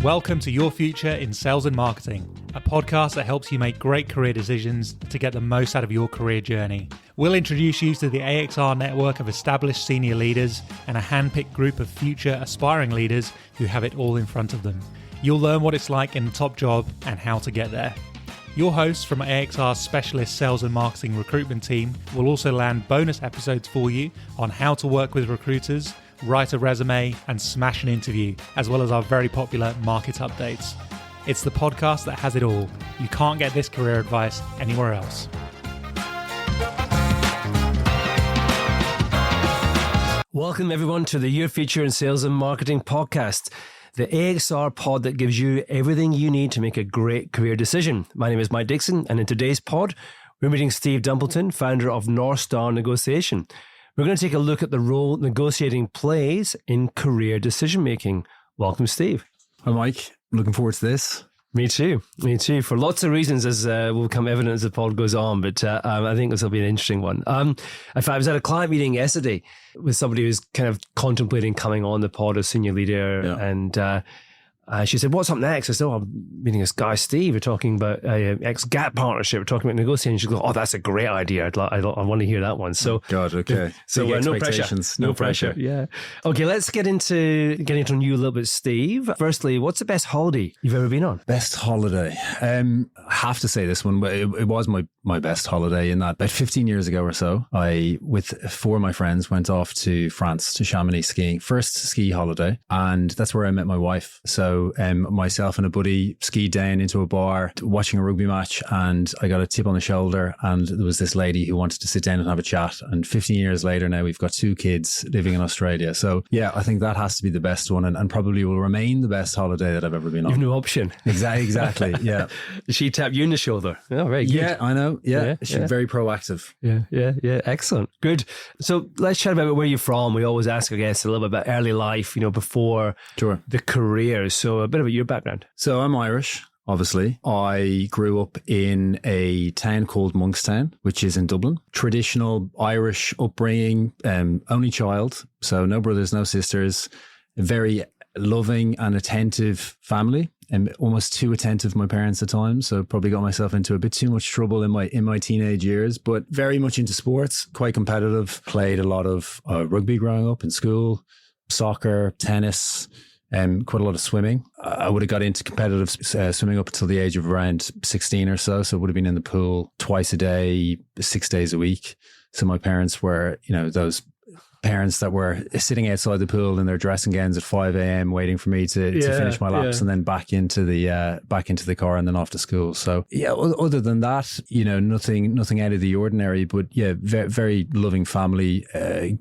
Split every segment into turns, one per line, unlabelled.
Welcome to Your Future in Sales and Marketing, a podcast that helps you make great career decisions to get the most out of your career journey. We'll introduce you to the AXR network of established senior leaders and a handpicked group of future aspiring leaders who have it all in front of them. You'll learn what it's like in the top job and how to get there. Your hosts from AXR's specialist sales and marketing recruitment team will also land bonus episodes for you on how to work with recruiters, write a resume, and smash an interview, as well as our very popular market updates. It's the podcast that has it all. You can't get this career advice anywhere else.
Welcome everyone to the Your Future in Sales and Marketing podcast, the AXR pod that gives you everything you need to make a great career decision. My name is Mike Dickson, and in today's pod, we're meeting Steve Dumpleton, founder of NorthStar Negotiation. We're going to take a look at the role negotiating plays in career decision-making. Welcome, Steve.
Hi, Mike. Looking forward to this.
Me too. For lots of reasons, as will become evident as the pod goes on, but I think this will be an interesting one. In fact, I was at a client meeting yesterday with somebody who's kind of contemplating coming on the pod as senior leader, and she said, "What's up next?" I said, "Oh, I'm meeting this guy, Steve. We're talking about ex-GAP partnership. We're talking about negotiating." She goes, "Oh, that's a great idea. I want to hear that one." So,
God, okay.
So no pressure. No pressure. Yeah. Okay, let's get into getting to know you a little bit, Steve. Firstly, what's the best holiday you've ever been on?
Best holiday. I have to say this one, but it was my best holiday in that about 15 years ago or so, I, with four of my friends, went off to France, to Chamonix skiing. First ski holiday. And that's where I met my wife. So myself and a buddy skied down into a bar watching a rugby match, and I got a tip on the shoulder, and there was this lady who wanted to sit down and have a chat. And 15 years later now, we've got two kids living in Australia. So yeah, I think that has to be the best one, and probably will remain the best holiday that I've ever been on.
You've no option.
Exactly. Yeah.
She tapped you in the shoulder. Oh, very good.
Yeah, I know. Yeah. She's very proactive.
Yeah. Excellent. Good. So let's chat about where you're from. We always ask our guests a little bit about early life, before the career. So a bit about your background.
So I'm Irish, obviously. I grew up in a town called Monkstown, which is in Dublin. Traditional Irish upbringing, only child. So no brothers, no sisters. A very loving and attentive family. And almost too attentive, my parents at times. So probably got myself into a bit too much trouble in my teenage years, but very much into sports, quite competitive. Played a lot of rugby growing up in school, soccer, tennis, quite a lot of swimming. I would have got into competitive swimming up until the age of around 16 or so. So I would have been in the pool twice a day, 6 days a week. So my parents were, those parents that were sitting outside the pool in their dressing gowns at 5 a.m. waiting for me to finish my laps and then back into the car and then off to school. So yeah, other than that, nothing out of the ordinary, but yeah, very, very loving family,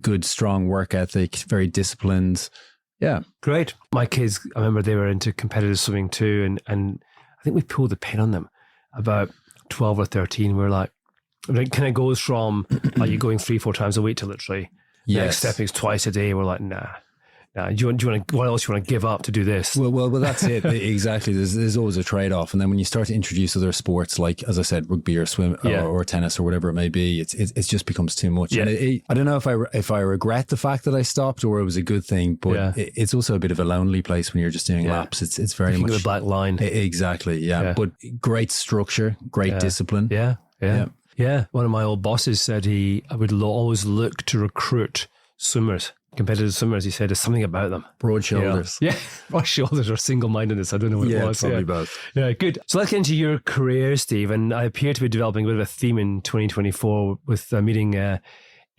good, strong work ethic, very disciplined. Yeah.
Great. My kids, I remember they were into competitive swimming too. And I think we pulled the pin on them about 12 or 13. We're like, it kind of goes from, are you going 3-4 times a week to literally next step is twice a day. We're like, nah. Do you want to, what else do you want to give up to do this?
Well, that's it. Exactly. There's always a trade-off. And then when you start to introduce other sports, like, as I said, rugby or swim or tennis or whatever it may be, it just becomes too much. Yeah. And I don't know if I regret the fact that I stopped or it was a good thing, but it's also a bit of a lonely place when you're just doing laps. It's very much
the black line.
Exactly. Yeah. But great structure, great discipline.
Yeah. One of my old bosses said I would always look to recruit swimmers, competitive swimmers. He said there's something about them.
Broad shoulders.
Yeah. Broad shoulders or single-mindedness. I don't know what it was.
Probably both.
Yeah, good. So let's get into your career, Steve. And I appear to be developing a bit of a theme in 2024 with meeting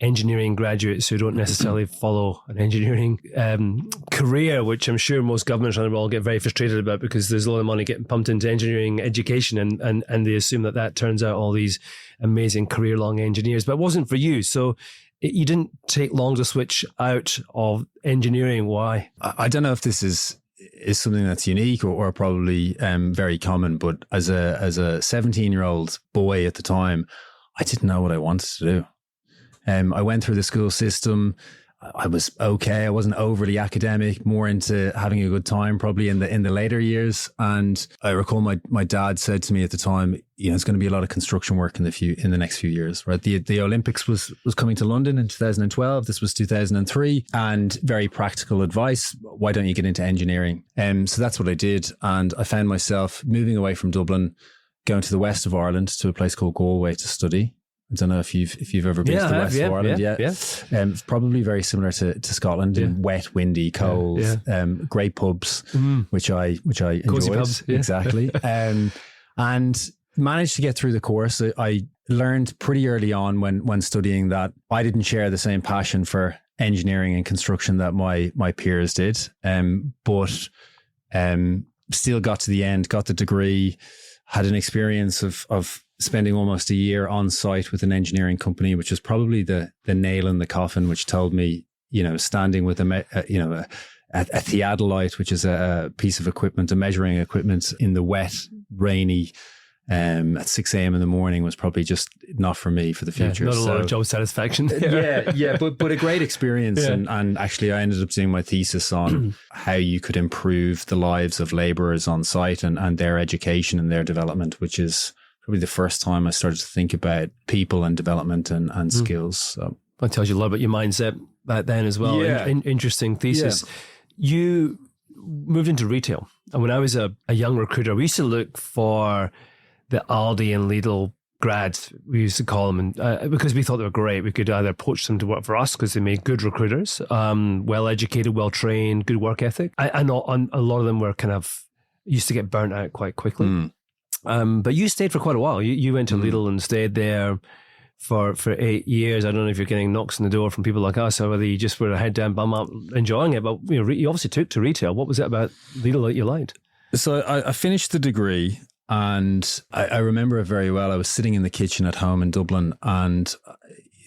engineering graduates who don't necessarily follow an engineering career, which I'm sure most governments around the world get very frustrated about because there's a lot of money getting pumped into engineering education and they assume that turns out all these amazing career-long engineers. But it wasn't for you. So you didn't take long to switch out of engineering. Why?
I don't know if this is something that's unique or probably very common, but as a 17-year-old boy at the time, I didn't know what I wanted to do. I went through the school system. I was okay. I wasn't overly academic, more into having a good time probably in the later years. And I recall my dad said to me at the time, it's going to be a lot of construction work in the next few years, right? The Olympics was coming to London in 2012. This was 2003, and very practical advice. Why don't you get into engineering? So that's what I did. And I found myself moving away from Dublin, going to the west of Ireland to a place called Galway to study. I don't know if you've ever been to the west of Ireland. It's probably very similar to Scotland, in wet, windy, cold, great pubs, which I enjoyed.
Cozy pubs,
exactly. And managed to get through the course. I learned pretty early on when studying that I didn't share the same passion for engineering and construction that my peers did, but still got to the end, got the degree, had an experience of spending almost a year on site with an engineering company, which was probably the nail in the coffin, which told me, standing with a theodolite, which is a piece of equipment, a measuring equipment in the wet, rainy, at 6 a.m. in the morning was probably just not for me for the future.
Not a lot of job satisfaction.
but a great experience. Yeah. And actually I ended up doing my thesis on how you could improve the lives of labourers on site and their education and their development, which is probably the first time I started to think about people and development and skills. So
that tells you a lot about your mindset back then as well.
Yeah.
Interesting thesis. Yeah. You moved into retail. And when I was a young recruiter, we used to look for the Aldi and Lidl grads, we used to call them, and because we thought they were great. We could either poach them to work for us because they made good recruiters, well-educated, well-trained, good work ethic. I know a lot of them were kind of used to get burnt out quite quickly. But you stayed for quite a while. You went to Lidl and stayed there for 8 years. I don't know if you're getting knocks on the door from people like us, or whether you just were a head down, bum up, enjoying it. But you obviously took to retail. What was it about Lidl that you liked? So
I finished the degree, and I remember it very well. I was sitting in the kitchen at home in Dublin, and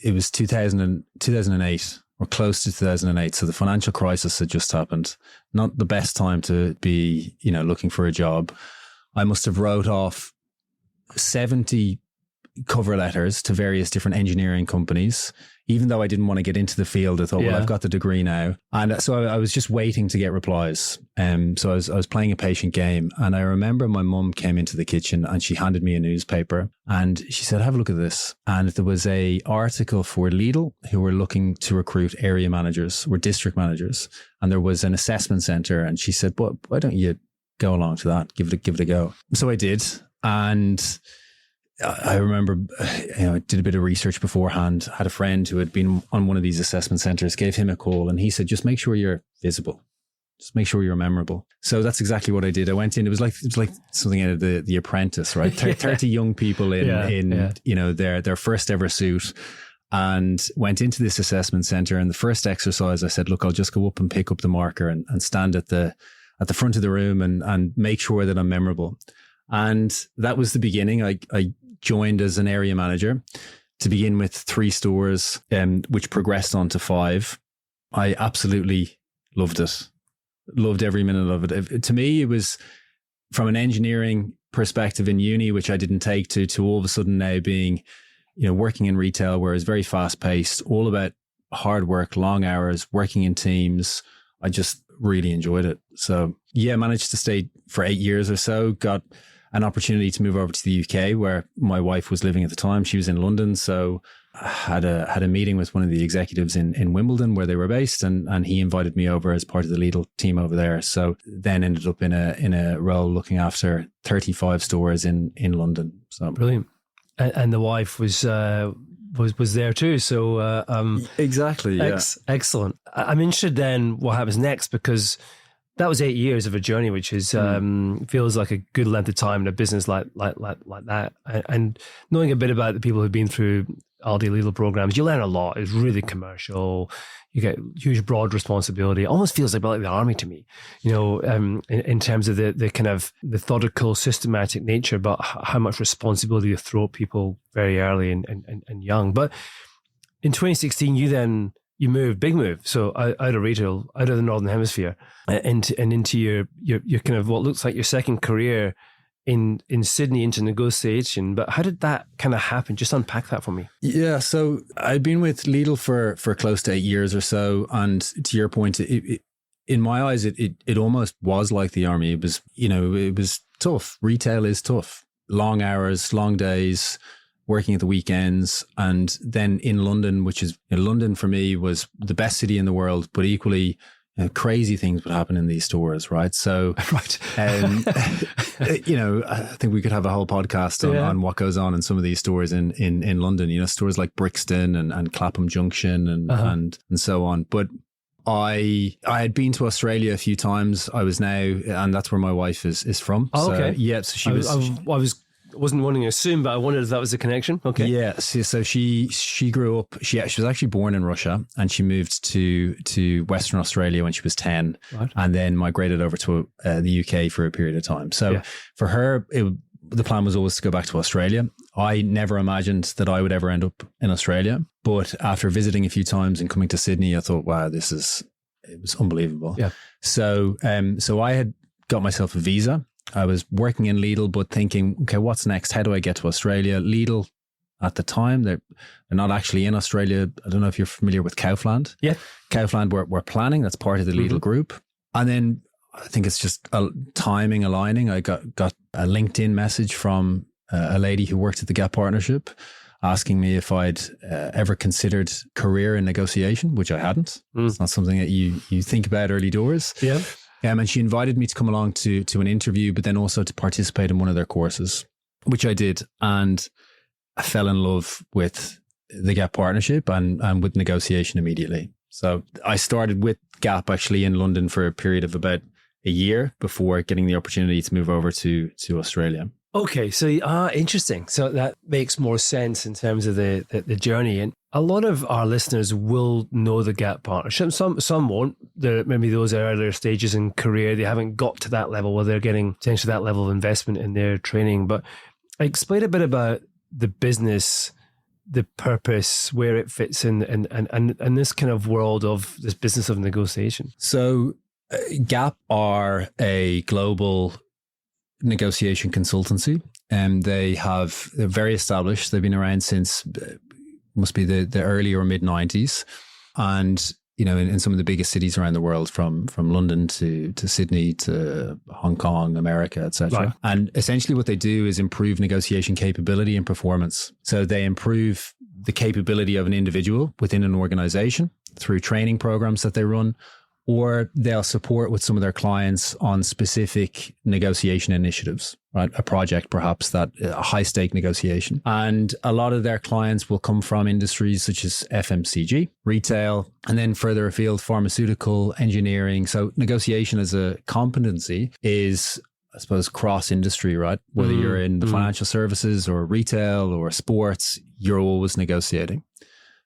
it was 2008 or close to 2008. So the financial crisis had just happened. Not the best time to be, looking for a job. I must have wrote off 70 cover letters to various different engineering companies. Even though I didn't want to get into the field, I thought, well, I've got the degree now. And so I was just waiting to get replies. So I was playing a patient game. And I remember my mum came into the kitchen and she handed me a newspaper and she said, have a look at this. And there was a article for Lidl who were looking to recruit area managers or district managers. And there was an assessment center. And she said, but why don't you go along to that, give it a go. So I did. And I remember, I did a bit of research beforehand, had a friend who had been on one of these assessment centers, gave him a call, and he said, just make sure you're visible. Just make sure you're memorable. So that's exactly what I did. I went in, it was like something out of the Apprentice, right? 30 young people in their first ever suit, and went into this assessment center. And the first exercise, I said, look, I'll just go up and pick up the marker and stand at the front of the room and make sure that I'm memorable. And that was the beginning. I joined as an area manager to begin with 3 stores, which progressed on to 5. I absolutely loved it. Loved every minute of it. To me, it was from an engineering perspective in uni, which I didn't take to all of a sudden now being, working in retail where it's very fast paced, all about hard work, long hours, working in teams. I just really enjoyed it. So managed to stay for 8 years or so, got an opportunity to move over to the UK where my wife was living at the time. She was in London. So I had a meeting with one of the executives in Wimbledon where they were based, and he invited me over as part of the Lidl team over there. So then ended up in a role looking after 35 stores in London. So
brilliant. And the wife was there too. So
exactly.
Excellent. I'm interested then what happens next, because that was 8 years of a journey, which is feels like a good length of time in a business like that. And knowing a bit about the people who've been through Aldi Lidl programs, you learn a lot. It's really commercial. You get huge, broad responsibility. It almost feels like the army to me, in terms of the kind of methodical, systematic nature, but how much responsibility you throw at people very early and young. But in 2016, you moved, big move. So out of retail, out of the Northern Hemisphere, and into your kind of what looks like your second career in Sydney into negotiation, but how did that kind of happen? Just unpack that for me.
Yeah, so I'd been with Lidl for close to 8 years or so, and to your point, in my eyes, it almost was like the army. It was, it was tough. Retail is tough. Long hours, long days, working at the weekends. And then in London, which is, London for me was the best city in the world, but equally crazy things would happen in these stores, right? So,
right.
I think we could have a whole podcast on what goes on in some of these stores in London, stores like Brixton and Clapham Junction and so on. But I had been to Australia a few times. I was now, and that's where my wife is from.
Oh, okay.
So, yeah, so
I wasn't wanting to assume, but I wondered if that was a connection. Okay.
Yeah. So she grew up. She was actually born in Russia, and she moved to Western Australia when she was 10, right, and then migrated over to the UK for a period of time. So for her, the plan was always to go back to Australia. I never imagined that I would ever end up in Australia, but after visiting a few times and coming to Sydney, I thought, wow, it was unbelievable. Yeah. So I had got myself a visa. I was working in Lidl, but thinking, okay, what's next? How do I get to Australia? Lidl at the time, they're not actually in Australia. I don't know if you're familiar with Kaufland. Yeah. Kaufland were planning. That's part of the Lidl group. And then I think it's just a timing aligning. I got a LinkedIn message from a lady who worked at the Gap Partnership asking me if I'd ever considered career in negotiation, which I hadn't. It's not something that you think about early doors. Yeah. And she invited me to come along to an interview, but then also to participate in one of their courses, which I did. And I fell in love with the Gap Partnership and with negotiation immediately. So I started with Gap actually in London for a period of about a year before getting the opportunity to move over to Australia.
Okay, so interesting. So that makes more sense in terms of the journey. And a lot of our listeners will know the Gap Partnership. Some won't. Maybe those are earlier stages in career. They haven't got to that level where they're getting potentially that level of investment in their training. But explain a bit about the business, the purpose, where it fits in, and this kind of world of this business of negotiation.
So Gap are a global negotiation consultancy, and they're very established. They've been around since must be the early or mid 90s, and in some of the biggest cities around the world, from London to Sydney to Hong Kong, America, etc. Right. And essentially what they do is improve negotiation capability and performance. So they improve the capability of an individual within an organization through training programs that they run, or they'll support with some of their clients on specific negotiation initiatives, right? A project, perhaps, a high stake negotiation. And a lot of their clients will come from industries such as FMCG, retail, and then further afield, pharmaceutical, engineering. So negotiation as a competency is, I suppose, cross industry, right? Whether you're in the financial services or retail or sports, you're always negotiating.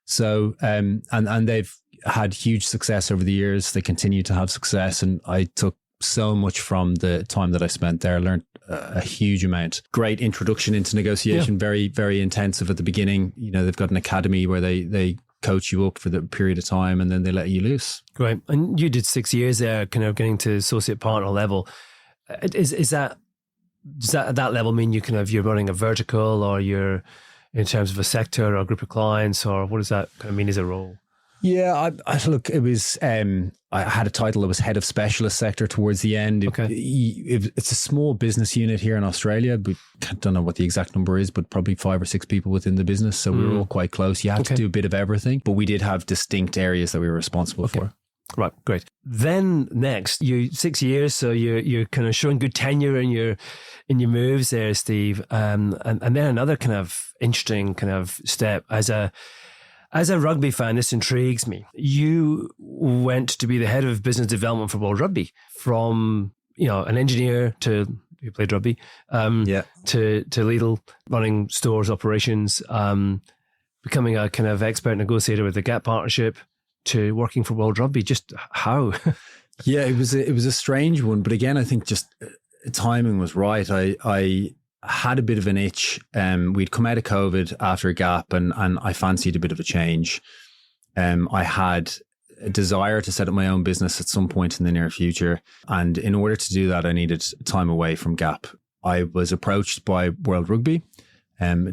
So, and they've had huge success over the years. They continue to have success. And I took so much from the time that I spent there. I learned a huge amount. Great introduction into negotiation, very, very intensive at the beginning. They've got an academy where they coach you up for the period of time and then they let you loose.
Great. And you did 6 years there, kind of getting to associate partner level. Does that at that level mean you're running a vertical, or you're in terms of a sector or a group of clients, or what does that kind of mean as a role?
Yeah, I look, it was, I had a title that was head of specialist sector towards the end. Okay. It's a small business unit here in Australia, but I don't know what the exact number is, but probably 5 or 6 people within the business. So we were all quite close. You had to do a bit of everything, but we did have distinct areas that we were responsible for.
Right, great. Then next, you 6 years, so you're kind of showing good tenure in your moves there, Steve. And then another kind of interesting kind of step as a rugby fan, this intrigues me. You went to be the head of business development for World Rugby, from an engineer who played rugby, to Lidl, running stores operations, becoming a kind of expert negotiator with the Gap Partnership, to working for World Rugby. Just how?
Yeah, it was a strange one, but again, I think just timing was right. I had a bit of an itch. We'd come out of COVID after Gap, and I fancied a bit of a change. I had a desire to set up my own business at some point in the near future, and in order to do that, I needed time away from Gap. I was approached by World Rugby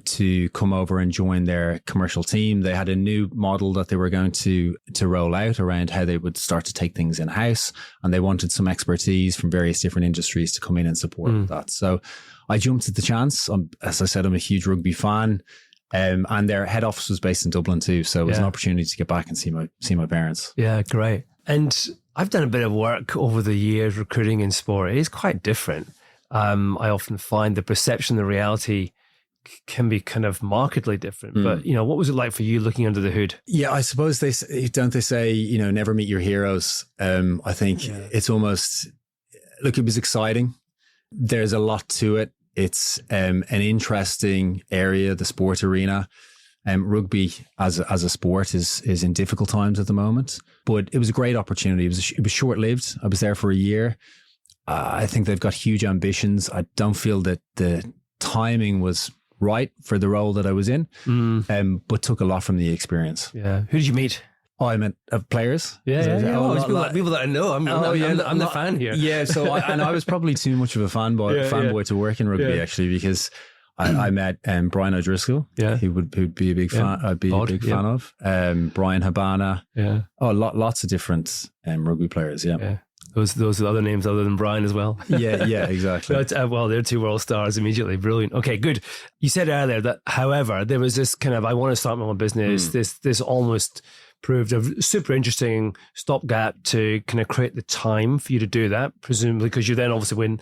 to come over and join their commercial team. They had a new model that they were going to roll out around how they would start to take things in-house, and they wanted some expertise from various different industries to come in and support that. So I jumped at the chance. As I said, I'm a huge rugby fan, and their head office was based in Dublin too. So it was an opportunity to get back and see my parents.
Yeah, great. And I've done a bit of work over the years recruiting in sport. It is quite different. I often find the perception, the reality can be kind of markedly different. But, what was it like for you looking under the hood?
Yeah, I suppose they say, never meet your heroes. I think it's almost, look, it was exciting. There's a lot to it. It's an interesting area, the sport arena. Rugby as a sport is in difficult times at the moment, but it was a great opportunity. It was short-lived. I was there for a year. I think they've got huge ambitions. I don't feel that the timing was right for the role that I was in, but took a lot from the experience.
Yeah. Who did you meet?
Oh, I meant players.
Yeah. People that I know. I'm the fan here.
Yeah. So I was probably too much of a fanboy to work in rugby actually, because I met Brian O'Driscoll. Yeah. Who'd be a big fan. I'd be a big fan of Brian Habana. Yeah. Oh, lots of different rugby players. Yeah.
Those are other names other than Brian as well.
Yeah, exactly.
But, they're two world stars immediately. Brilliant. Okay, good. You said earlier that, however, there was this kind of, I want to start my own business. This almost proved a super interesting stopgap to kind of create the time for you to do that, presumably, because you then obviously when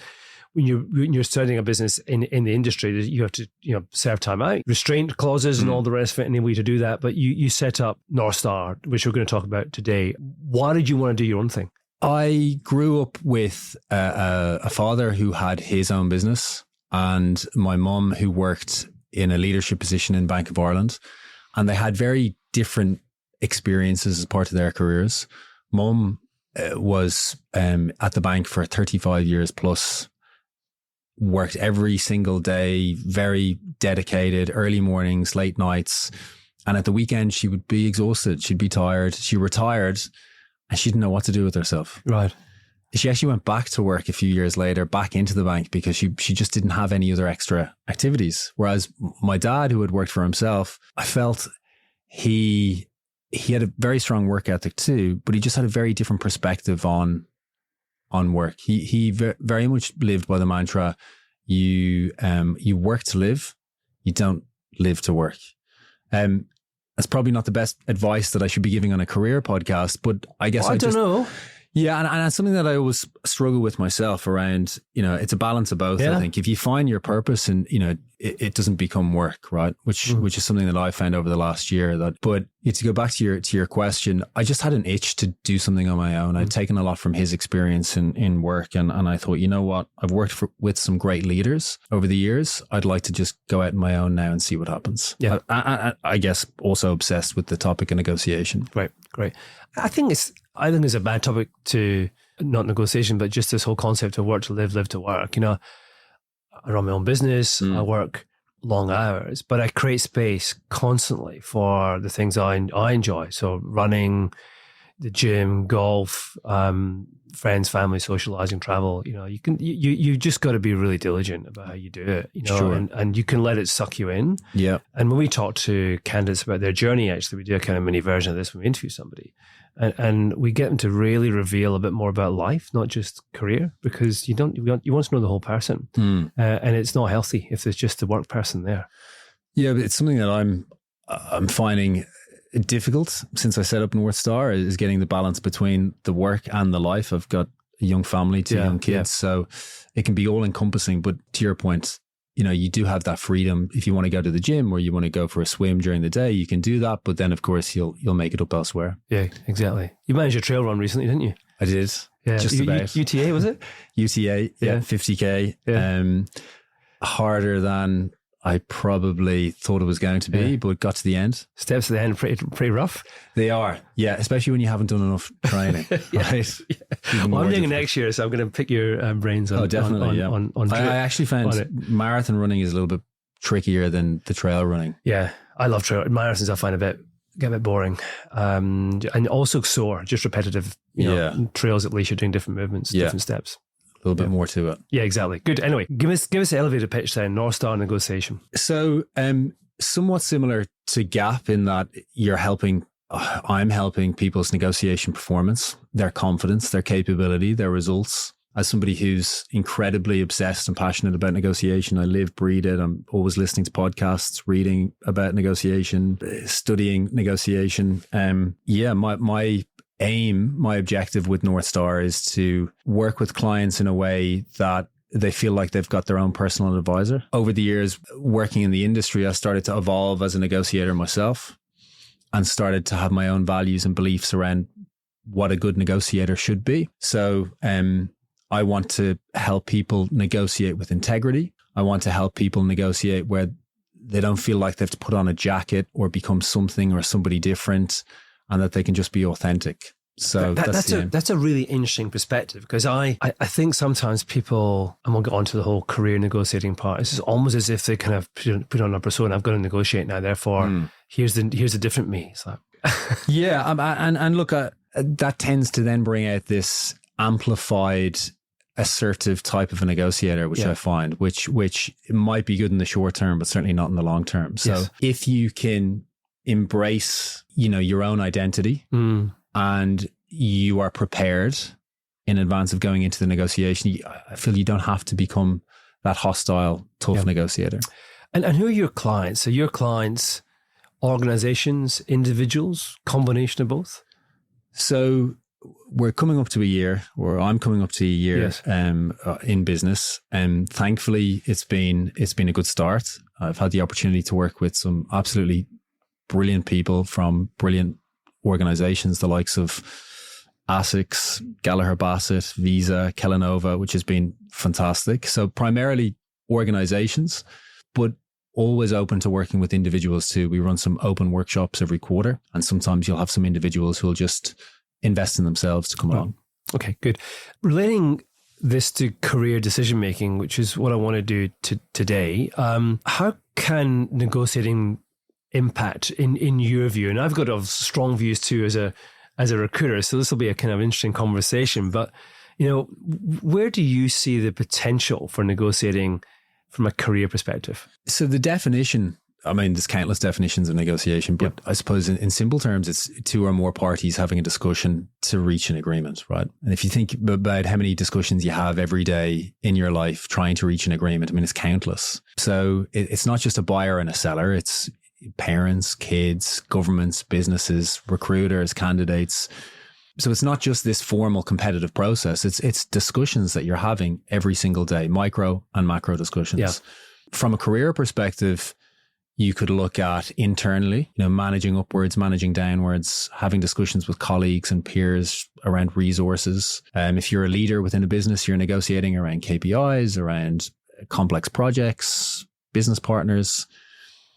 you're starting a business in the industry, you have to serve time out, restraint clauses and all the rest of it, and a way to do that. But you set up NorthStar, which we're going to talk about today. Why did you want to do your own thing?
I grew up with a father who had his own business, and my mum who worked in a leadership position in Bank of Ireland, and they had very different experiences as part of their careers. Mum was at the bank for 35 years plus, worked every single day, very dedicated, early mornings, late nights. And at the weekend, she would be exhausted. She'd be tired. She retired and she didn't know what to do with herself.
Right.
She actually went back to work a few years later, back into the bank, because she just didn't have any other extra activities. Whereas my dad, who had worked for himself, I felt he had a very strong work ethic too, but he just had a very different perspective on work. He very much lived by the mantra, you work to live, you don't live to work. That's probably not the best advice that I should be giving on a career podcast, but I guess
I don't know.
Yeah, and it's something that I always struggle with myself around, it's a balance of both. I think if you find your purpose and, it doesn't become work, right? Which is something that I found over the last year. But to go back to your question, I just had an itch to do something on my own. I'd taken a lot from his experience in work, and I thought, you know what? I've worked with some great leaders over the years. I'd like to just go out on my own now and see what happens. Yeah, I guess also obsessed with the topic of negotiation.
Great. I think it's a bad topic to, not negotiation, but just this whole concept of work to live, live to work. I run my own business, I work long hours, but I create space constantly for the things I enjoy. So running, the gym, golf, friends, family, socializing, travel. You just got to be really diligent about how you do it.
Sure.
and you can let it suck you in.
Yeah.
And when we talk to candidates about their journey, actually, we do a kind of mini version of this when we interview somebody, and we get them to really reveal a bit more about life, not just career, because you want to know the whole person, and it's not healthy if there's just the work person there.
Yeah, but it's something that I'm finding difficult since I set up NorthStar, is getting the balance between the work and the life. I've got a young family, two young kids, so it can be all encompassing. But to your point, you do have that freedom. If you want to go to the gym or you want to go for a swim during the day, you can do that. But then, of course, you'll make it up elsewhere.
Yeah, exactly. You managed a trail run recently, didn't you?
I did.
Yeah,
just about.
UTA, was it?
UTA, 50K. Yeah. Harder than I probably thought it was going to be, but got to the end.
Steps to the end, pretty rough.
They are, yeah, especially when you haven't done enough training. Right?
Well, I'm doing it next year, so I'm going to pick your brains on.
Oh, definitely. I actually found marathon running is a little bit trickier than the trail running.
Yeah, I love trail marathons. I find get a bit boring, and also sore, just repetitive. Trails, at least you're doing different movements, different steps.
little bit more to it.
Yeah, exactly. Good. Anyway, give us the elevator pitch then, NorthStar Negotiation.
So, somewhat similar to Gap in that I'm helping people's negotiation performance, their confidence, their capability, their results. As somebody who's incredibly obsessed and passionate about negotiation, I live, breathe it. I'm always listening to podcasts, reading about negotiation, studying negotiation. My aim, my objective with NorthStar is to work with clients in a way that they feel like they've got their own personal advisor. Over the years, working in the industry, I started to evolve as a negotiator myself and started to have my own values and beliefs around what a good negotiator should be. So I want to help people negotiate with integrity. I want to help people negotiate where they don't feel like they have to put on a jacket or become something or somebody different, and that they can just be authentic. So
that's a really interesting perspective, because I think sometimes people, and we'll get on to the whole career negotiating part, it's almost as if they kind of put on a persona. I've got to negotiate now, therefore here's the different me. It's like
and look, that tends to then bring out this amplified, assertive type of a negotiator, which I find, which might be good in the short term, but certainly not in the long term. So if you can embrace, your own identity and you are prepared in advance of going into the negotiation, I feel you don't have to become that hostile, tough negotiator.
And who are your clients? Are your clients organizations, individuals, combination of both?
So we're coming up to a year, or I'm coming up to a year in business. And thankfully, it's been a good start. I've had the opportunity to work with some absolutely brilliant people from brilliant organizations, the likes of ASICS, Gallagher Bassett, Visa, Kellanova, which has been fantastic. So primarily organizations, but always open to working with individuals too. We run some open workshops every quarter, and sometimes you'll have some individuals who will just invest in themselves to come along.
Okay, good. Relating this to career decision making, which is what I want to do today, how can negotiating impact in your view? And I've got strong views too as a recruiter, so this will be a kind of interesting conversation. But where do you see the potential for negotiating from a career perspective? So
the definition, there's countless definitions of negotiation, but I suppose in simple terms, it's two or more parties having a discussion to reach an agreement, right? And if you think about how many discussions you have every day in your life trying to reach an agreement, it's countless. So it's not just a buyer and a seller, it's parents, kids, governments, businesses, recruiters, candidates. So it's not just this formal competitive process. It's discussions that you're having every single day, micro and macro discussions. Yeah. From a career perspective, you could look at internally, managing upwards, managing downwards, having discussions with colleagues and peers around resources. If you're a leader within a business, you're negotiating around KPIs, around complex projects, business partners.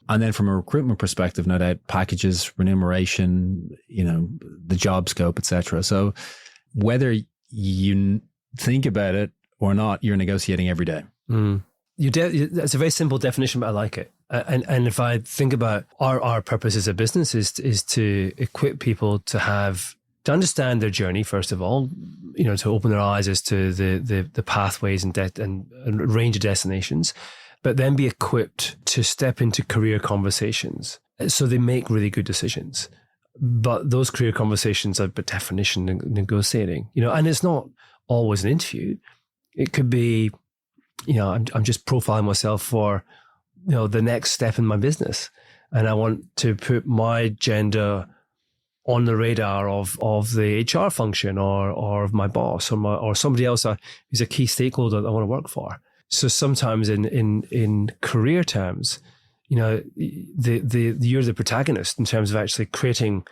And then from a recruitment perspective, no doubt, packages, remuneration, the job scope, etc. So whether you think about it or not, you're negotiating every day.
That's a very simple definition, but I like it. And if I think about our purpose as a business is to equip people to understand their journey, first of all, to open their eyes as to the pathways and range of destinations, but then be equipped to step into career conversations so they make really good decisions. But those career conversations are by definition negotiating, and it's not always an interview. It could be, I'm just profiling myself for, the next step in my business. And I want to put my agenda on the radar of the HR function or of my boss or somebody else who's a key stakeholder that I want to work for. So sometimes in career terms, you're the protagonist in terms of actually creating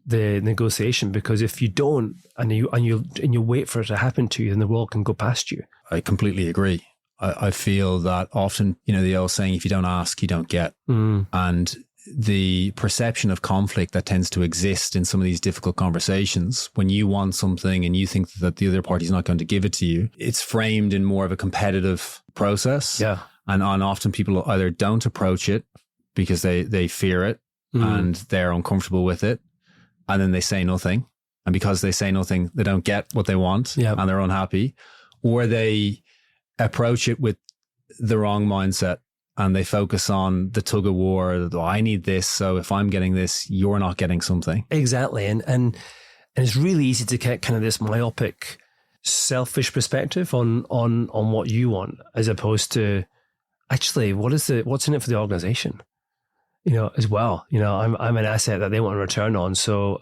the negotiation, because if you don't and you wait for it to happen to you, then the world can go past you.
I completely agree. I feel that often, the old saying, if you don't ask, you don't get. And the perception of conflict that tends to exist in some of these difficult conversations, when you want something and you think that the other party's not going to give it to you, it's framed in more of a competitive process. Yeah. And often people either don't approach it because they fear it and they're uncomfortable with it. And then they say nothing. And because they say nothing, they don't get what they want and they're unhappy. or they approach it with the wrong mindset and they focus on the tug of war. I need this, so if I'm getting this, you're not getting something.
Exactly. And it's really easy to get kind of this myopic, selfish perspective on what you want, as opposed to actually what's in it for the organization, as well. I'm an asset that they want to return on. So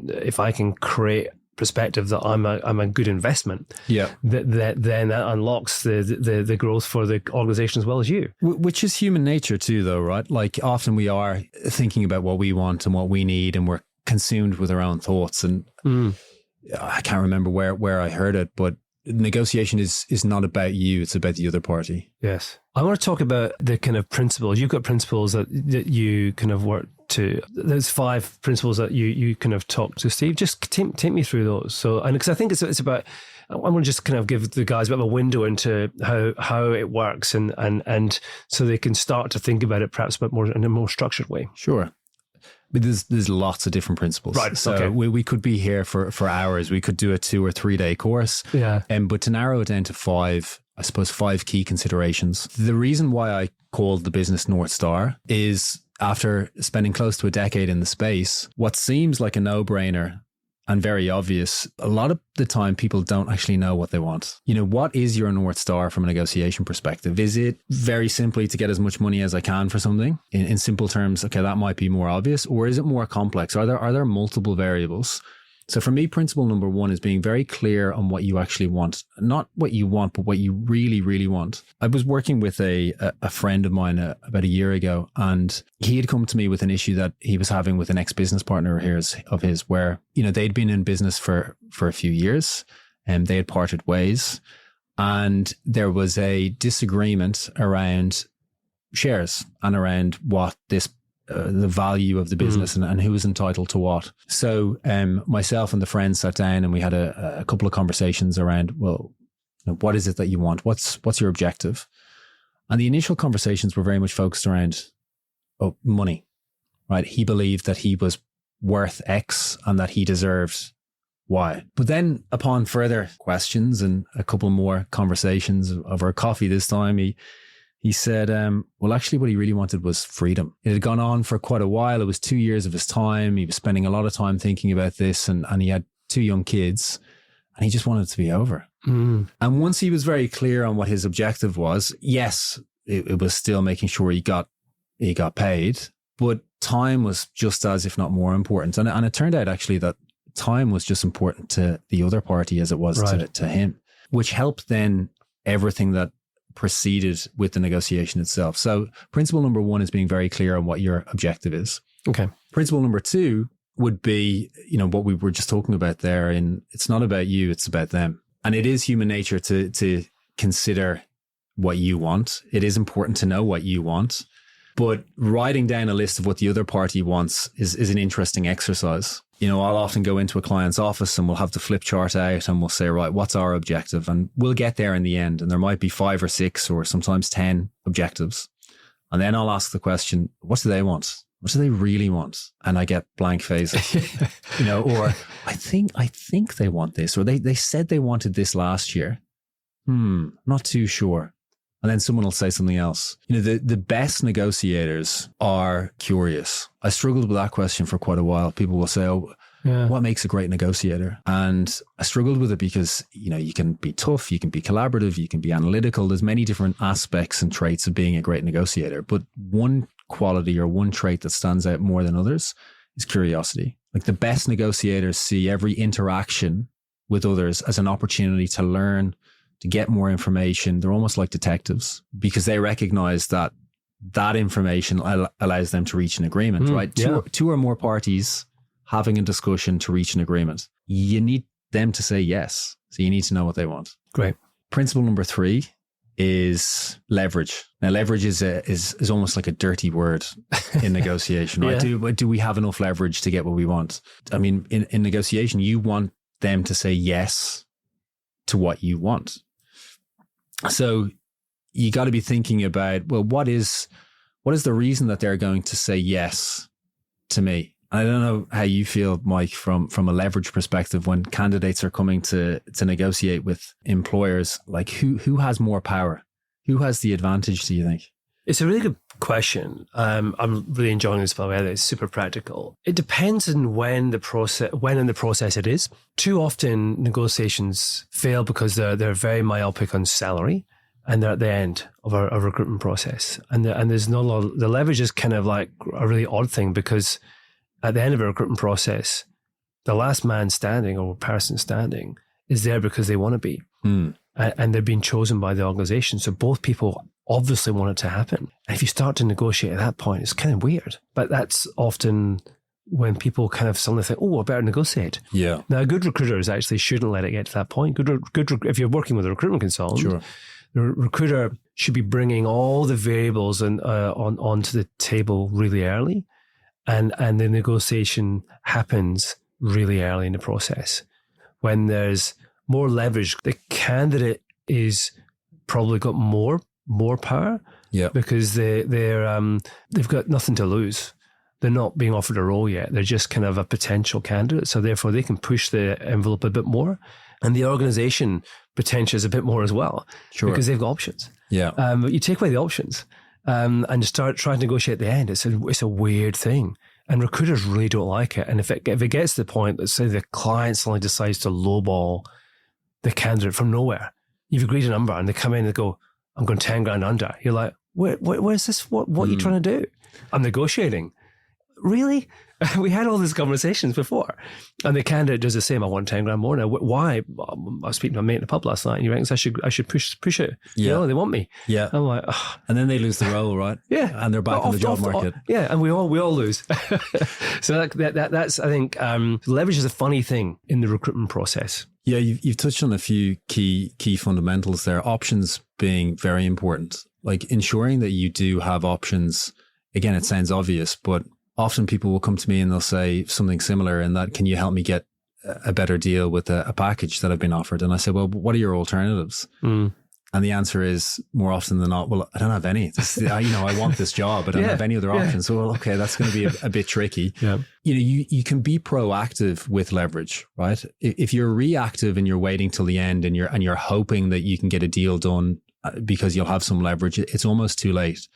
if I can create perspective that I'm a good investment, then that unlocks the growth for the organization as well as you.
Which is human nature too, though, right? Like often we are thinking about what we want and what we need, and we're consumed with our own thoughts. And I can't remember where I heard it, but negotiation is not about you, it's about the other party.
Yes. I want to talk about the kind of principles. You've got principles that you kind of work to. There's 5 principles that you kind of talk to, Steve. Just take me through those. So, and because I think it's about, I want to just kind of give the guys a bit of a window into how it works, and so they can start to think about it perhaps a bit more in a more structured way.
Sure. But there's lots of different principles.
Right.
So
okay.
we could be here for hours. We could do a 2 or 3 day course.
Yeah.
But to narrow it down to 5, I suppose 5 key considerations. The reason why I called the business NorthStar is after spending close to a decade in the space, what seems like a no-brainer and very obvious, a lot of the time people don't actually know what they want. What is your North Star from a negotiation perspective? Is it very simply to get as much money as I can for something? In simple terms, okay, that might be more obvious. Or is it more complex? Are there multiple variables? So for me, principle number 1 is being very clear on what you actually want. Not what you want, but what you really, really want. I was working with a friend of mine about a year ago, and he had come to me with an issue that he was having with an ex-business partner of his where, they'd been in business for a few years and they had parted ways. And there was a disagreement around shares and around what the value of the business and who was entitled to what. So myself and the friend sat down and we had a couple of conversations around, well, what is it that you want? What's your objective? And the initial conversations were very much focused around money, right? He believed that he was worth X and that he deserved Y. But then upon further questions and a couple more conversations over coffee this time, he said, well, actually what he really wanted was freedom. It had gone on for quite a while. It was 2 years of his time. He was spending a lot of time thinking about this, and he had 2 young kids, and he just wanted it to be over. And once he was very clear on what his objective was, yes, it was still making sure he got paid, but time was just as, if not more important. And it turned out actually that time was just important to the other party as it was to him, which helped then everything that proceeded with the negotiation itself. So principle number 1 is being very clear on what your objective is.
Okay.
Principle number 2 would be, what we were just talking about there, and it's not about you, it's about them. And it is human nature to consider what you want. It is important to know what you want, but writing down a list of what the other party wants is an interesting exercise. I'll often go into a client's office and we'll have the flip chart out and we'll say, right, what's our objective? And we'll get there in the end. And there might be 5 or 6 or sometimes 10 objectives. And then I'll ask the question, what do they want? What do they really want? And I get blank faces, or I think they want this, or they said they wanted this last year. Not too sure. And then someone will say something else. The best negotiators are curious. I struggled with that question for quite a while. People will say, what makes a great negotiator? And I struggled with it because, you can be tough, you can be collaborative, you can be analytical. There's many different aspects and traits of being a great negotiator. But one quality or one trait that stands out more than others is curiosity. Like the best negotiators see every interaction with others as an opportunity to learn, to get more information. They're almost like detectives because they recognize that information allows them to reach an agreement, right? Two or more parties having a discussion to reach an agreement. You need them to say yes. So you need to know what they want.
Great.
Principle number 3 is leverage. Now, leverage is almost like a dirty word in negotiation, right? Do we have enough leverage to get what we want? I mean, in negotiation, you want them to say yes to what you want. So you got to be thinking about, well, what is the reason that they're going to say yes to me? I don't know how you feel, Mike, from a leverage perspective, when candidates are coming to negotiate with employers, like who has more power? Who has the advantage, do you think?
It's a really good question. I'm really enjoying this, by the way. It's super practical. It depends on when in the process it is. Too often negotiations fail because they're very myopic on salary, and they're at the end of a recruitment process. And there's not a lot of, the leverage is kind of like a really odd thing, because at the end of a recruitment process, the last man standing or person standing is there because they want to be. And they're being chosen by the organization. So both people obviously want it to happen. And if you start to negotiate at that point, it's kind of weird. But that's often when people kind of suddenly think, oh, I better negotiate.
Yeah.
Now, good recruiters actually shouldn't let it get to that point. If you're working with a recruitment consultant,
Sure.
the recruiter should be bringing all the variables onto the table really early. And the negotiation happens really early in the process. When there's more leverage, the candidate is probably got more power, because they've got nothing to lose. They're not being offered a role yet. They're just kind of a potential candidate. So therefore they can push the envelope a bit more. And the organization potential is a bit more as well, because they've got options. Yeah. But you take away the options and you start trying to negotiate at the end. It's a weird thing. And recruiters really don't like it. And if it gets to the point that, say, the client suddenly decides to lowball the candidate from nowhere, you've agreed a number and they come in and they go, I'm going 10 grand under. You're like, where's this? What are you trying to do? I'm negotiating. Really? We had all these conversations before. And the candidate does the same. I want 10 grand more now. Why? I was speaking to my mate in the pub last night, and he reckons I should push it.
Yeah.
You know, they want me.
Yeah.
I'm like, oh.
And then they lose the role, right?
Yeah.
And they're back in the job market.
Yeah. And we all lose. So that's, I think, leverage is a funny thing in the recruitment process.
Yeah. You've touched on a few key fundamentals there. Options being very important, like ensuring that you do have options. Again, it sounds obvious, but often people will come to me and they'll say something similar in that, can you help me get a better deal with a package that I've been offered? And I say, well, what are your alternatives? And the answer is more often than not, well, I don't have any. I want this job. I don't have any other options. So, well, okay, that's going to be a bit tricky. Yeah. You can be proactive with leverage, right? If you're reactive and you're waiting till the end and you're hoping that you can get a deal done because you'll have some leverage, it's almost too late.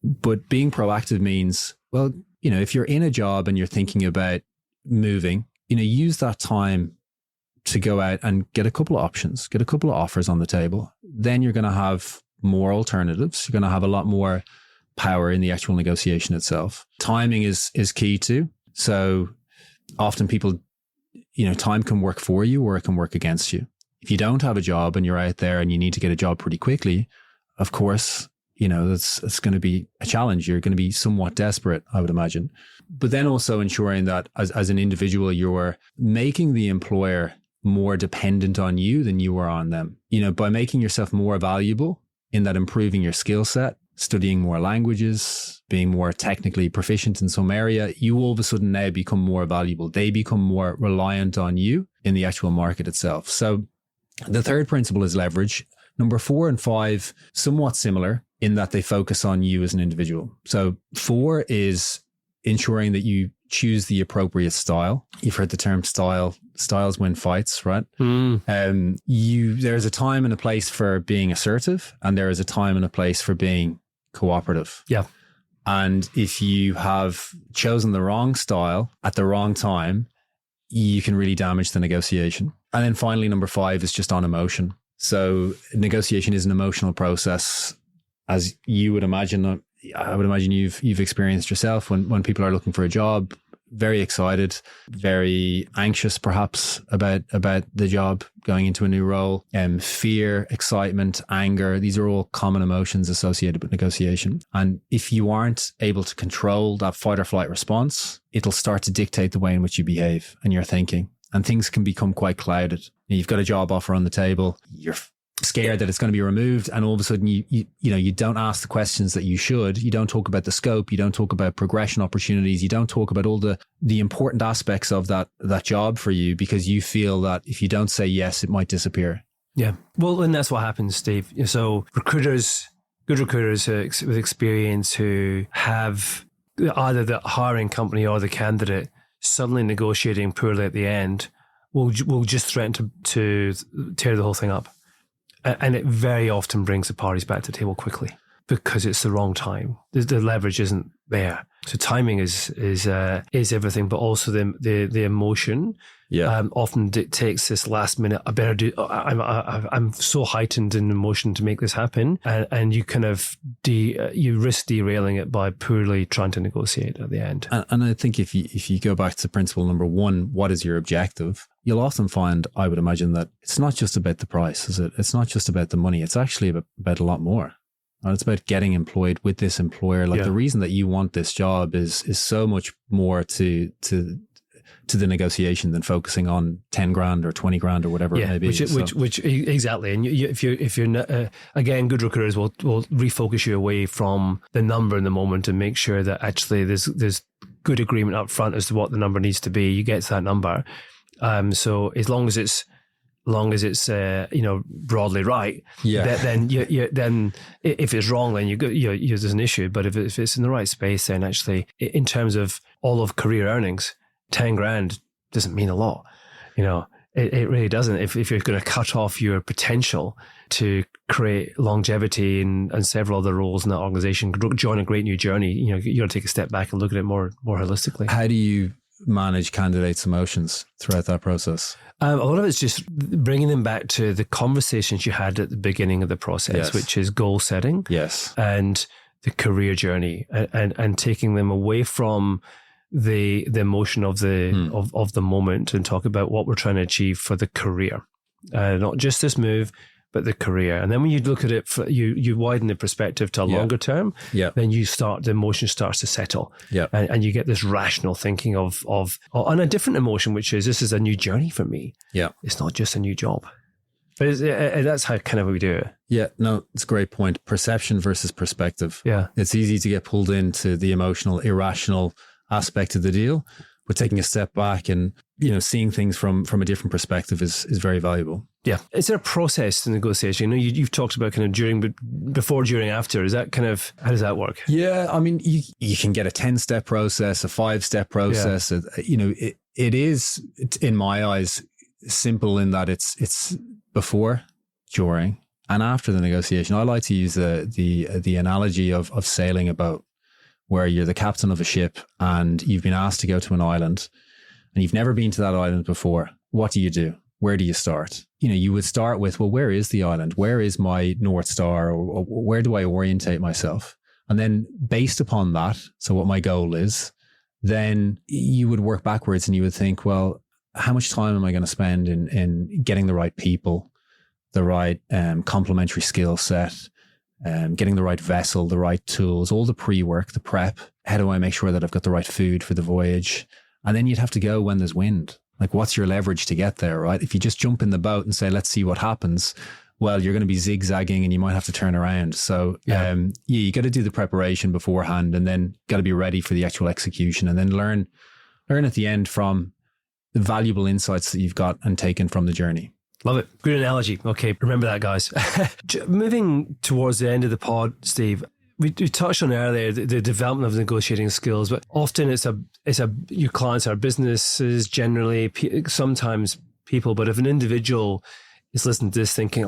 But being proactive means, well, if you're in a job and you're thinking about moving, use that time to go out and get a couple of options, get a couple of offers on the table. Then you're going to have more alternatives. You're going to have a lot more power in the actual negotiation itself. Timing is key too. So often people, time can work for you or it can work against you. If you don't have a job and you're out there and you need to get a job pretty quickly, of course, it's going to be a challenge. You're going to be somewhat desperate, I would imagine. But then also ensuring that as an individual, you're making the employer more dependent on you than you are on them. By making yourself more valuable in that, improving your skill set, studying more languages, being more technically proficient in some area, you all of a sudden now become more valuable. They become more reliant on you in the actual market itself. So the third principle is leverage. Number 4 and 5, somewhat similar in that they focus on you as an individual. So 4 is ensuring that you choose the appropriate style. You've heard the term styles win fights, right? There's a time and a place for being assertive, and there is a time and a place for being cooperative. Yeah. And if you have chosen the wrong style at the wrong time, you can really damage the negotiation. And then finally, number 5 is just on emotion. So negotiation is an emotional process, as you would imagine. I would imagine you've experienced yourself when people are looking for a job, very excited, very anxious perhaps about the job, going into a new role. Fear, excitement, anger, these are all common emotions associated with negotiation. And if you aren't able to control that fight or flight response, it'll start to dictate the way in which you behave and your thinking. And things can become quite clouded. You've got a job offer on the table. You're scared that it's going to be removed, and all of a sudden you don't ask the questions that you should. You don't talk about the scope. You don't talk about progression opportunities. You don't talk about all the important aspects of that job for you, because you feel that if you don't say yes, it might disappear. Yeah.
Well, and that's what happens, Steve. So good recruiters with experience who have either the hiring company or the candidate suddenly negotiating poorly at the end will just threaten to tear the whole thing up. And it very often brings the parties back to the table quickly because it's the wrong time. The leverage isn't there. So timing is everything, but also the emotion. Often dictates this last minute. I better do. I'm so heightened in emotion to make this happen, and you kind of you risk derailing it by poorly trying to negotiate at the end.
And I think if you go back to principle number one, what is your objective? You'll often find, I would imagine, that it's not just about the price, is it? It's not just about the money. It's actually about a lot more. And it's about getting employed with this employer. Like the reason that you want this job is so much more to the negotiation than focusing on 10 grand or 20 grand or whatever it may be.
Which exactly. And if you're not, again, good recruiters will refocus you away from the number in the moment and make sure that actually there's good agreement up front as to what the number needs to be. You get to that number. So as long as it's broadly right, then if it's wrong, then there's an issue. But if it's in the right space, then actually in terms of all of career earnings, 10 grand doesn't mean a lot. It really doesn't. If you're going to cut off your potential to create longevity and several other roles in that organization, join a great new journey, you got to take a step back and look at it more holistically.
How do you manage candidates' emotions throughout that process?
A lot of it's just bringing them back to the conversations you had at the beginning of the process, which is goal setting, and the career journey, and taking them away from the emotion of the moment and talk about what we're trying to achieve for the career, not just this move, but the career. And then when you look at it, you widen the perspective to a longer term. Then the emotion starts to settle. And you get this rational thinking of and a different emotion, which is this is a new journey for me. It's not just a new job. But that's how kind of we do it.
It's a great point. Perception versus perspective. It's easy to get pulled into the emotional, irrational aspect of the deal, but taking a step back and seeing things from a different perspective is very valuable.
Is there a process to negotiation? You've talked about kind of before, during, after. Is that kind of, how does that work?
I mean, you can get a 10-step process, a 5-step process. It is, in my eyes, simple in that it's before, during, and after the negotiation. I like to use the analogy of sailing a boat, where you're the captain of a ship and you've been asked to go to an island and you've never been to that island before. What do you do? Where do you start? You would start with, well, where is the island? Where is my North Star? Or where do I orientate myself? And then based upon that, so what my goal is, then you would work backwards and you would think, well, how much time am I going to spend in getting the right people, the right complementary skill set, getting the right vessel, the right tools, all the pre-work, the prep. How do I make sure that I've got the right food for the voyage? And then you'd have to go when there's wind. Like, what's your leverage to get there, right? If you just jump in the boat and say, let's see what happens, well, you're going to be zigzagging and you might have to turn around. So you got to do the preparation beforehand and then got to be ready for the actual execution, and then learn at the end from the valuable insights that you've got and taken from the journey.
Love it. Good analogy. Okay, remember that, guys. Moving towards the end of the pod, Steve, we touched on earlier the development of negotiating skills, but often it's your clients are businesses generally, sometimes people, but if an individual is listening to this thinking,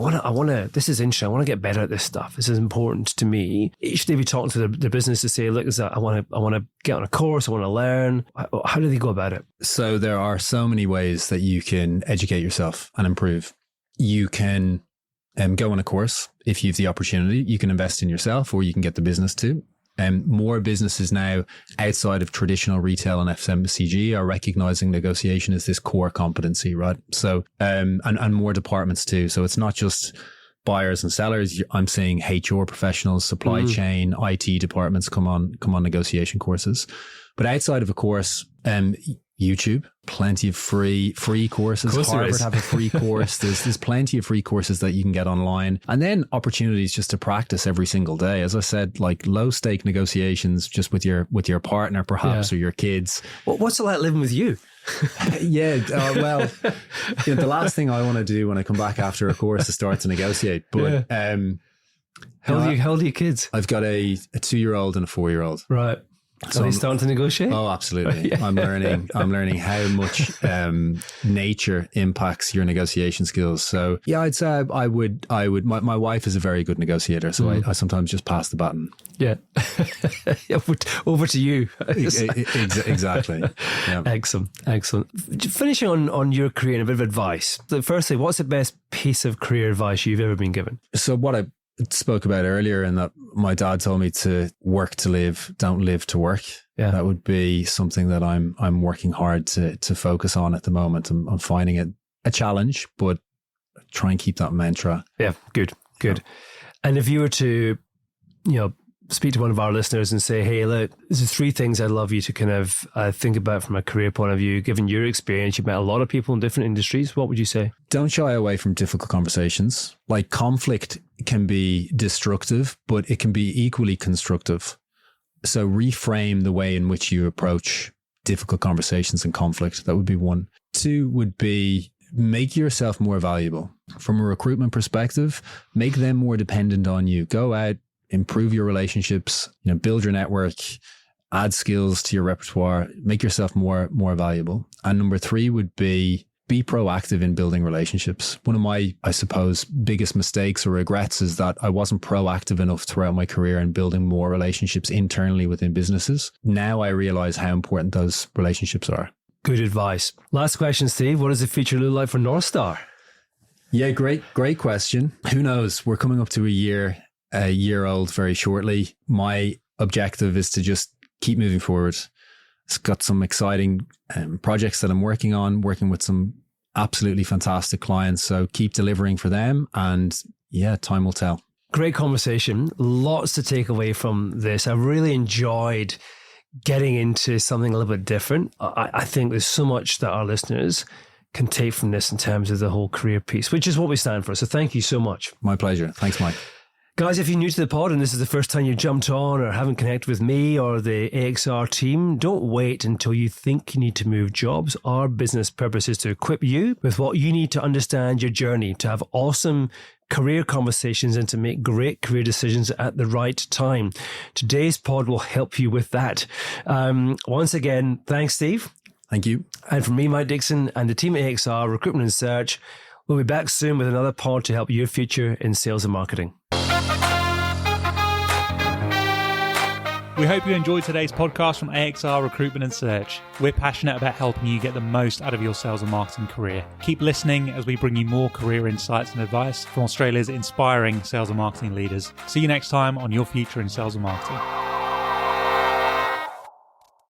this is interesting, I want to get better at this stuff, this is important to me, should they be talking to their business to say, look, I want to get on a course, I want to learn? How do they go about it?
So there are so many ways that you can educate yourself and improve. You can go on a course if you have the opportunity. You can invest in yourself, or you can get the business to. More businesses now outside of traditional retail and FMCG are recognizing negotiation as this core competency, right? So, and more departments too. So it's not just buyers and sellers. I'm seeing HR professionals, supply chain, IT departments come on negotiation courses. But outside of a course, YouTube, plenty of free courses. Harvard have a free course. There's plenty of free courses that you can get online, and then opportunities just to practice every single day. As I said, like low stake negotiations just with your partner perhaps, or your kids.
What's it like living with you?
Well, the last thing I want to do when I come back after a course is start to negotiate. But
how old are your kids?
I've got a 2-year-old and a 4-year-old.
Right. So are you starting to negotiate?
Oh, absolutely.
Yeah.
I'm learning how much nature impacts your negotiation skills. So yeah, I'd say I would, my wife is a very good negotiator. So I sometimes just pass the baton.
Yeah. Over to you.
Exactly. Yeah.
Excellent. Finishing on your career and a bit of advice. So firstly, what's the best piece of career advice you've ever been given?
So what I spoke about earlier, and that my dad told me to work to live, don't live to work.
Yeah.
That would be something that I'm working hard to focus on at the moment. I'm finding it a challenge, but try and keep that mantra.
Yeah, good.
Yeah.
And if you were to, speak to one of our listeners and say, hey, look, there's 3 things I'd love you to kind of think about from a career point of view. Given your experience, you've met a lot of people in different industries. What would you say?
Don't shy away from difficult conversations. Like, conflict can be destructive, but it can be equally constructive. So reframe the way in which you approach difficult conversations and conflict. That would be 1. 2 would be make yourself more valuable. From a recruitment perspective, make them more dependent on you. Go out, improve your relationships, build your network, add skills to your repertoire, make yourself more valuable. And number 3 would be proactive in building relationships. One of my, I suppose, biggest mistakes or regrets is that I wasn't proactive enough throughout my career in building more relationships internally within businesses. Now I realize how important those relationships are.
Good advice. Last question, Steve. What does the future look like for NorthStar?
Yeah, great question. Who knows? We're coming up to a year old very shortly. My objective is to just keep moving forward. It's got some exciting projects that I'm working on, working with some absolutely fantastic clients. So keep delivering for them, and yeah, time will tell.
Great conversation. Lots to take away from this. I really enjoyed getting into something a little bit different. I think there's so much that our listeners can take from this in terms of the whole career piece, which is what we stand for. So thank you so much.
My pleasure. Thanks, Mike.
Guys, if you're new to the pod and this is the first time you jumped on or haven't connected with me or the AXR team, don't wait until you think you need to move jobs. Our business purpose is to equip you with what you need to understand your journey, to have awesome career conversations and to make great career decisions at the right time. Today's pod will help you with that. Once again, thanks, Steve.
Thank you.
And from me, Mike Dickson, and the team at AXR Recruitment and Search, we'll be back soon with another pod to help your future in sales and marketing.
We hope you enjoyed today's podcast from AXR Recruitment and Search. We're passionate about helping you get the most out of your sales and marketing career. Keep listening as we bring you more career insights and advice from Australia's inspiring sales and marketing leaders. See you next time on Your Future in Sales and Marketing.